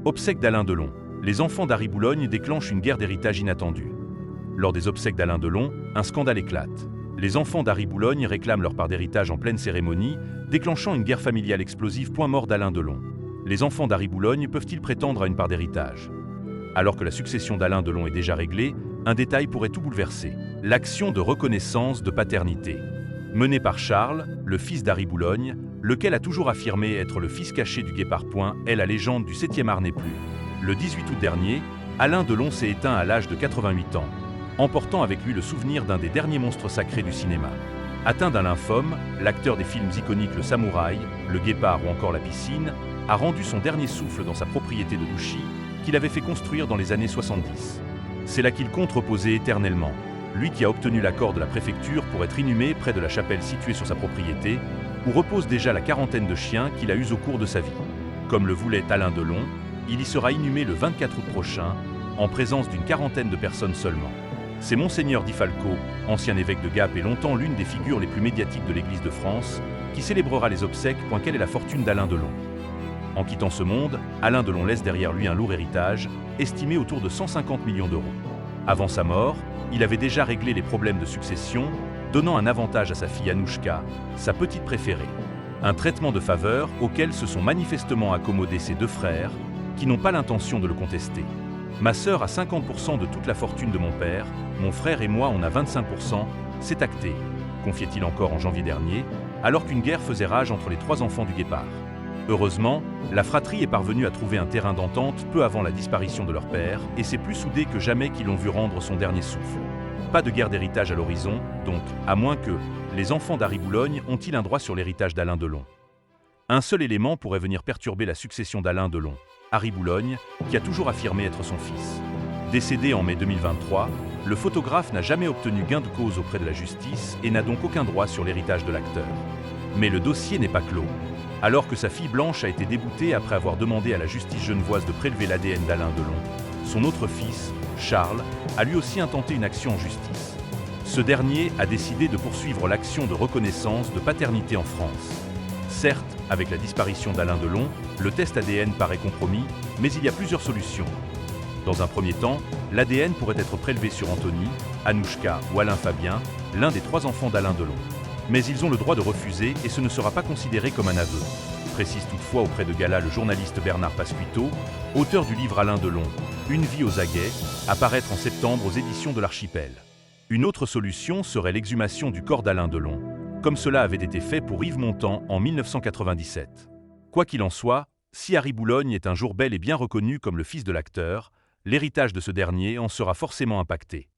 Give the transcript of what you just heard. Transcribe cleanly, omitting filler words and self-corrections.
Obsèques d'Alain Delon. Les enfants d'Harry Boulogne déclenchent une guerre d'héritage inattendue. Lors des obsèques d'Alain Delon, un scandale éclate. Les enfants d'Harry Boulogne réclament leur part d'héritage en pleine cérémonie, déclenchant une guerre familiale explosive. Mort d'Alain Delon. Les enfants d'Harry Boulogne peuvent-ils prétendre à une part d'héritage? Alors que la succession d'Alain Delon est déjà réglée, un détail pourrait tout bouleverser. L'action de reconnaissance de paternité. Menée par Charles, le fils d'Harry Boulogne, lequel a toujours affirmé être le fils caché du Guépard. La légende du 7e art n'est plus. Le 18 août dernier, Alain Delon s'est éteint à l'âge de 88 ans, emportant avec lui le souvenir d'un des derniers monstres sacrés du cinéma. Atteint d'un lymphome, l'acteur des films iconiques Le Samouraï, Le Guépard ou encore La Piscine a rendu son dernier souffle dans sa propriété de Douchy, qu'il avait fait construire dans les années 70. C'est là qu'il compte reposer éternellement, lui qui a obtenu l'accord de la préfecture pour être inhumé près de la chapelle située sur sa propriété, où repose déjà la quarantaine de chiens qu'il a eus au cours de sa vie. Comme le voulait Alain Delon, il y sera inhumé le 24 août prochain, en présence d'une quarantaine de personnes seulement. C'est Monseigneur Di Falco, ancien évêque de Gap et longtemps l'une des figures les plus médiatiques de l'Église de France, qui célébrera les obsèques. Quelle est la fortune d'Alain Delon? En quittant ce monde, Alain Delon laisse derrière lui un lourd héritage, estimé autour de 150 millions d'euros. Avant sa mort, il avait déjà réglé les problèmes de succession, donnant un avantage à sa fille Anouchka, sa petite préférée. Un traitement de faveur auquel se sont manifestement accommodés ses deux frères, qui n'ont pas l'intention de le contester. Ma sœur a 50% de toute la fortune de mon père, mon frère et moi on a 25%, c'est acté, confiait-il encore en janvier dernier, alors qu'une guerre faisait rage entre les trois enfants du Guépard. Heureusement, la fratrie est parvenue à trouver un terrain d'entente peu avant la disparition de leur père, et c'est plus soudé que jamais qu'ils l'ont vu rendre son dernier souffle. Pas de guerre d'héritage à l'horizon, donc, à moins que les enfants d'Harry Boulogne ont-ils un droit sur l'héritage d'Alain Delon? Un seul élément pourrait venir perturber la succession d'Alain Delon, Harry Boulogne, qui a toujours affirmé être son fils. Décédé en mai 2023, le photographe n'a jamais obtenu gain de cause auprès de la justice et n'a donc aucun droit sur l'héritage de l'acteur. Mais le dossier n'est pas clos. Alors que sa fille Blanche a été déboutée après avoir demandé à la justice genevoise de prélever l'ADN d'Alain Delon, son autre fils, Charles, a lui aussi intenté une action en justice. Ce dernier a décidé de poursuivre l'action de reconnaissance de paternité en France. Certes, avec la disparition d'Alain Delon, le test ADN paraît compromis, mais il y a plusieurs solutions. Dans un premier temps, l'ADN pourrait être prélevé sur Anthony, Anouchka ou Alain Fabien, l'un des trois enfants d'Alain Delon. Mais ils ont le droit de refuser et ce ne sera pas considéré comme un aveu, précise toutefois auprès de Gala le journaliste Bernard Pasquito, auteur du livre Alain Delon, Une vie aux aguets, à paraître en septembre aux éditions de l'Archipel. Une autre solution serait l'exhumation du corps d'Alain Delon, comme cela avait été fait pour Yves Montand en 1997. Quoi qu'il en soit, si Harry Boulogne est un jour bel et bien reconnu comme le fils de l'acteur, l'héritage de ce dernier en sera forcément impacté.